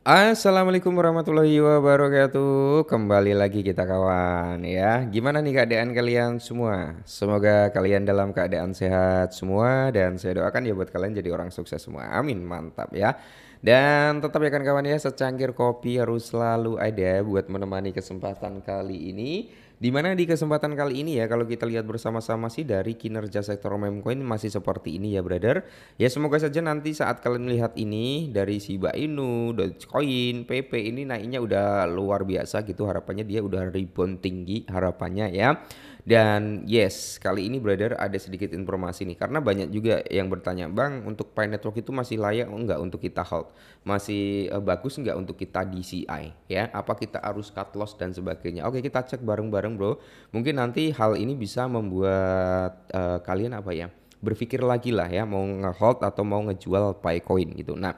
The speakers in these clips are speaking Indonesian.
Assalamualaikum warahmatullahi wabarakatuh. Kembali lagi kita kawan ya. Gimana nih keadaan kalian semua? Semoga kalian dalam keadaan sehat semua dan saya doakan ya buat kalian jadi orang sukses semua. Amin, mantap ya. Dan tetap ya kan kawan ya, secangkir kopi harus selalu ada buat menemani kesempatan kali ini. Dimana di kesempatan kali ini ya kalau kita lihat bersama-sama sih dari kinerja sektor meme coin masih seperti ini ya brother. Ya semoga saja nanti saat kalian melihat ini dari Shiba Inu, Dogecoin, PP ini naiknya udah luar biasa gitu, harapannya dia udah rebound tinggi harapannya ya. Dan yes, kali ini brother ada sedikit informasi nih karena banyak juga yang bertanya, "Bang, untuk Pi Network itu masih layak enggak untuk kita hold? Masih bagus enggak untuk kita DCI ya? Apa kita harus cut loss dan sebagainya?" Oke, kita cek bareng-bareng, Bro. Mungkin nanti hal ini bisa membuat kalian apa ya? Berpikir lagi lah ya mau nge-hold atau mau ngejual Picoin gitu. Nah,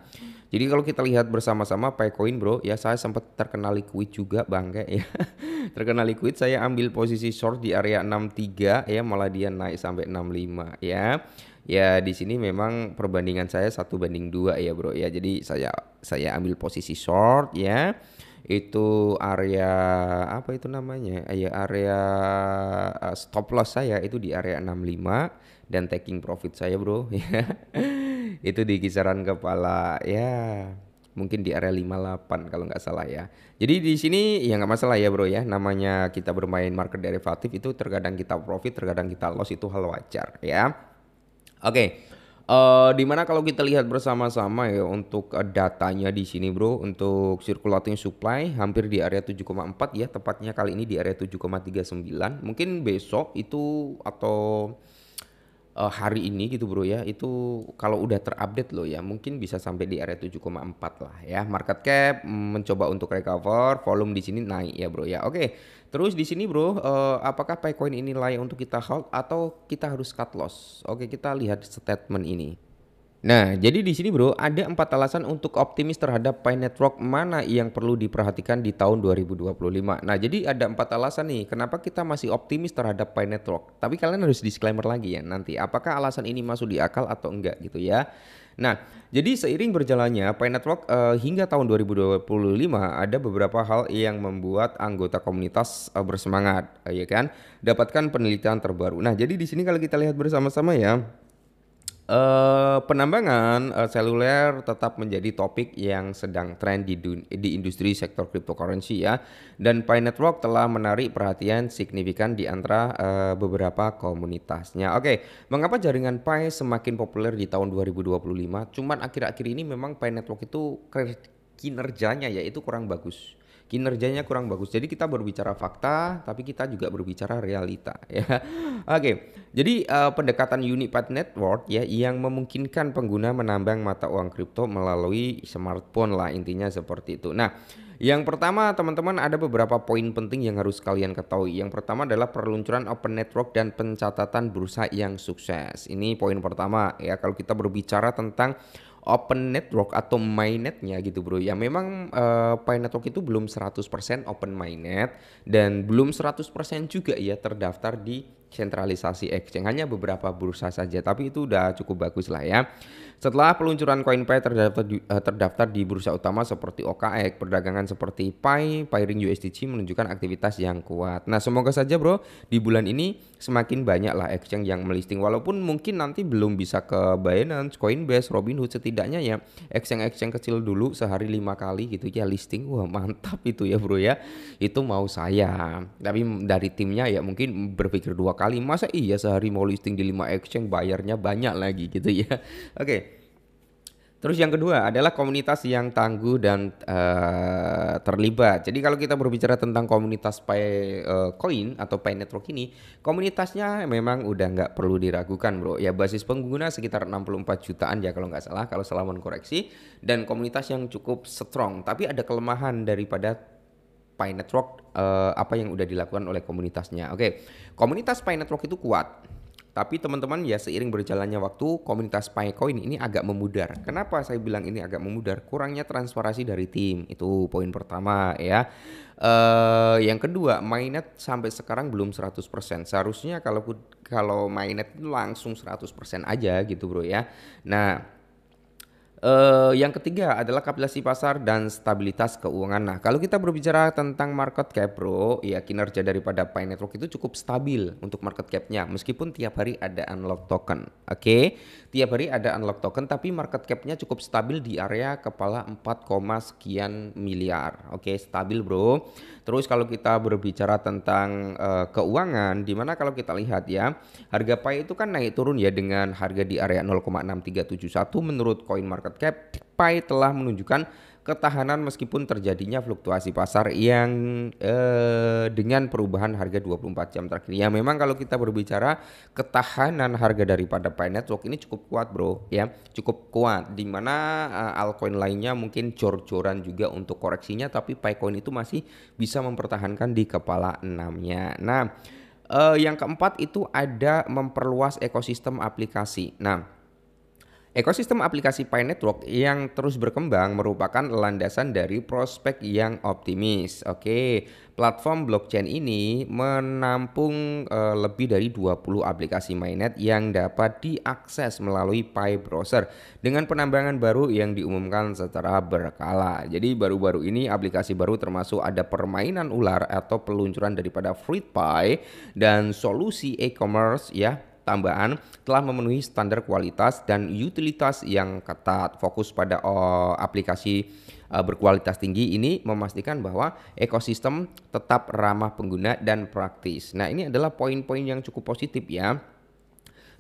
jadi kalau kita lihat bersama-sama Picoin bro ya saya sempat terkena liquid juga bangke ya. Terkena liquid saya ambil posisi short di area 63 ya malah dia naik sampai 65 ya. Ya di sini memang perbandingan saya 1 banding 2 ya bro ya. Jadi saya ambil posisi short ya. Itu area apa itu namanya? Ya area stop loss saya itu di area 65 dan taking profit saya bro ya itu di kisaran kepala ya mungkin di area 58 kalau nggak salah ya. Jadi di sini ya nggak masalah ya bro ya, namanya kita bermain market derivatif itu terkadang kita profit terkadang kita loss, itu hal wajar ya. Oke, dimana kalau kita lihat bersama-sama ya untuk datanya di sini bro, untuk circulating supply hampir di area 7,4 ya, tepatnya kali ini di area 7,39. Mungkin besok itu atau hari ini gitu bro ya, itu kalau udah terupdate loh ya mungkin bisa sampai di area 7,4 lah ya. Market cap mencoba untuk recover, volume di sini naik ya bro ya. Oke, terus di sini bro, apakah Picoin ini layak untuk kita hold atau kita harus cut loss? Oke, kita lihat statement ini. Nah, jadi di sini bro, ada 4 alasan untuk optimis terhadap Pi Network mana yang perlu diperhatikan di tahun 2025. Nah, jadi ada 4 alasan nih, kenapa kita masih optimis terhadap Pi Network. Tapi kalian harus disclaimer lagi ya nanti, apakah alasan ini masuk di akal atau enggak gitu ya. Nah, jadi seiring berjalannya Pi Network hingga tahun 2025 ada beberapa hal yang membuat anggota komunitas bersemangat, ya kan, dapatkan penelitian terbaru. Nah, jadi di sini kalau kita lihat bersama-sama ya. Penambangan seluler tetap menjadi topik yang sedang tren di industri sektor cryptocurrency ya. Dan Pi Network telah menarik perhatian signifikan di antara beberapa komunitasnya. Oke, mengapa jaringan Pi semakin populer di tahun 2025? Cuman akhir-akhir ini memang Pi Network itu kinerjanya ya itu kurang bagus. Kinerjanya kurang bagus. Jadi kita berbicara fakta, tapi kita juga berbicara realita ya. Oke, jadi pendekatan Unified Network ya yang memungkinkan pengguna menambang mata uang kripto melalui smartphone lah intinya seperti itu. Nah, yang pertama teman-teman ada beberapa poin penting yang harus kalian ketahui. Yang pertama adalah peluncuran Open Network dan pencatatan bursa yang sukses. Ini poin pertama ya kalau kita berbicara tentang Open Network atau mainnetnya gitu bro ya memang Pi Network itu belum 100% open mainnet dan belum 100% juga ya terdaftar di sentralisasi exchange, hanya beberapa bursa saja tapi itu udah cukup bagus lah ya. Setelah peluncuran CoinPay terdaftar di bursa utama seperti OKX, perdagangan seperti Pi, Piring USDC menunjukkan aktivitas yang kuat. Nah, semoga saja bro di bulan ini semakin banyak lah exchange yang melisting walaupun mungkin nanti belum bisa ke Binance, Coinbase, Robinhood, setidaknya ya exchange-exchange kecil dulu sehari 5 kali gitu ya listing. Wah, mantap itu ya bro ya. Itu mau saya. Tapi dari timnya ya mungkin berpikir 2 kali. Masa iya sehari mau listing di 5 exchange bayarnya banyak lagi gitu ya. Oke. Terus yang kedua adalah komunitas yang tangguh dan terlibat. Jadi kalau kita berbicara tentang komunitas Pi Coin atau Pi Network ini, komunitasnya memang udah nggak perlu diragukan bro. Ya basis pengguna sekitar 64 jutaan ya kalau nggak salah, kalau salah koreksi. Dan komunitas yang cukup strong. Tapi ada kelemahan daripada Pi Network apa yang udah dilakukan oleh komunitasnya. Oke, komunitas Pi Network itu kuat. Tapi teman-teman ya seiring berjalannya waktu komunitas Picoin ini agak memudar. Kenapa saya bilang ini agak memudar? Kurangnya transparansi dari tim. Itu poin pertama ya. Yang kedua, mainnet sampai sekarang belum 100%. Seharusnya kalau mainnet itu langsung 100% aja gitu, Bro ya. Nah, Yang ketiga adalah kapitalisasi pasar dan stabilitas keuangan. Nah, kalau kita berbicara tentang market cap, Bro, ya kinerja daripada Pi Network itu cukup stabil untuk market cap-nya meskipun tiap hari ada unlock token. Oke. Tiap hari ada unlock token tapi market cap-nya cukup stabil di area kepala 4, sekian miliar. Oke, stabil, Bro. Terus kalau kita berbicara tentang keuangan, dimana kalau kita lihat ya, harga Pi itu kan naik turun ya dengan harga di area 0,6371 menurut Coin Market Cap. Pi telah menunjukkan ketahanan meskipun terjadinya fluktuasi pasar yang dengan perubahan harga 24 jam terakhir. Ya memang kalau kita berbicara ketahanan harga daripada Pi Network ini cukup kuat, Bro, ya. Cukup kuat di mana altcoin lainnya mungkin jor-joran juga untuk koreksinya tapi Pi Coin itu masih bisa mempertahankan di kepala 6-nya. Nah, yang keempat itu ada memperluas ekosistem aplikasi. Nah, ekosistem aplikasi Pi Network yang terus berkembang merupakan landasan dari prospek yang optimis. Oke, platform blockchain ini menampung lebih dari 20 aplikasi mainnet yang dapat diakses melalui Pi Browser dengan penambangan baru yang diumumkan secara berkala. Jadi baru-baru ini aplikasi baru termasuk ada permainan ular atau peluncuran daripada FruitPie dan solusi e-commerce ya tambahan telah memenuhi standar kualitas dan utilitas yang ketat. Fokus pada aplikasi berkualitas tinggi ini memastikan bahwa ekosistem tetap ramah pengguna dan praktis. Nah, ini adalah poin-poin yang cukup positif ya.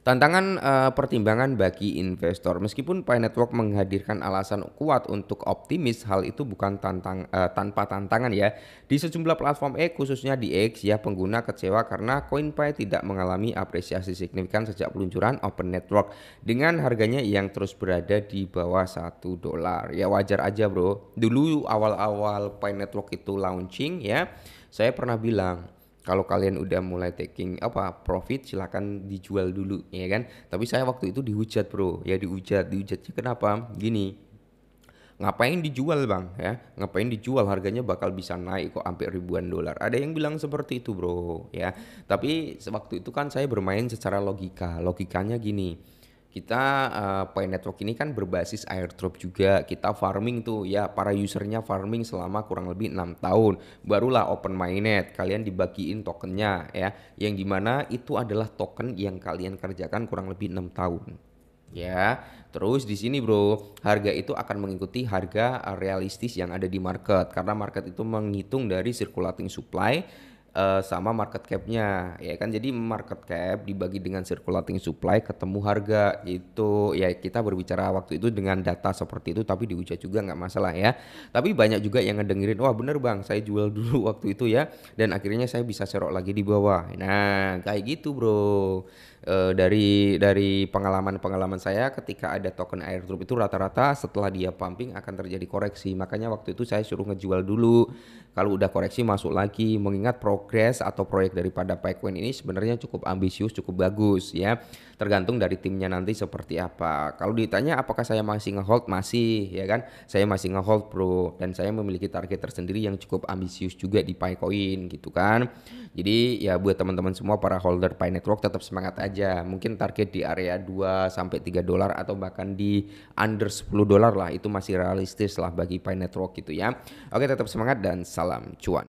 Tantangan pertimbangan bagi investor. Meskipun Pi Network menghadirkan alasan kuat untuk optimis, hal itu bukan tanpa tantangan ya. Di sejumlah platform X khususnya di X ya, pengguna kecewa karena CoinPi tidak mengalami apresiasi signifikan sejak peluncuran Open Network dengan harganya yang terus berada di bawah $1. Ya wajar aja, Bro. Dulu awal-awal Pi Network itu launching ya, saya pernah bilang kalau kalian udah mulai taking profit silakan dijual dulu ya kan. Tapi saya waktu itu dihujat, Bro. Ya dihujatnya kenapa? Gini, ngapain dijual bang ya, ngapain dijual, harganya bakal bisa naik kok sampai ribuan dolar. Ada yang bilang seperti itu, Bro, ya. Tapi waktu itu kan saya bermain secara logikanya gini, kita Pi Network ini kan berbasis airdrop juga, kita farming tuh ya, para usernya farming selama kurang lebih 6 tahun barulah open mainnet, kalian dibagiin tokennya ya, yang dimana itu adalah token yang kalian kerjakan kurang lebih 6 tahun ya. Terus di sini, Bro, harga itu akan mengikuti harga realistis yang ada di market karena market itu menghitung dari circulating supply sama market cap-nya ya kan. Jadi market cap dibagi dengan circulating supply ketemu harga itu ya. Kita berbicara waktu itu dengan data seperti itu tapi dihujat juga nggak masalah ya. Tapi banyak juga yang ngedengerin, wah bener bang saya jual dulu waktu itu ya dan akhirnya saya bisa serok lagi di bawah. Nah kayak gitu, Bro. Dari pengalaman saya ketika ada token airdrop itu rata-rata setelah dia pumping akan terjadi koreksi. Makanya waktu itu saya suruh ngejual dulu. Kalau udah koreksi masuk lagi, mengingat progres atau proyek daripada PiCoin ini sebenarnya cukup ambisius, cukup bagus ya. Tergantung dari timnya nanti seperti apa. Kalau ditanya apakah saya masih ngehold, masih ya kan. Saya masih ngehold, Bro, dan saya memiliki target tersendiri yang cukup ambisius juga di PiCoin gitu kan. Jadi ya buat teman-teman semua para holder Pi Network tetap semangat aja. Mungkin target di area 2 sampai $3 atau bahkan di under $10 lah, itu masih realistis lah bagi Pi Network gitu ya. Oke, tetap semangat dan salam cuan.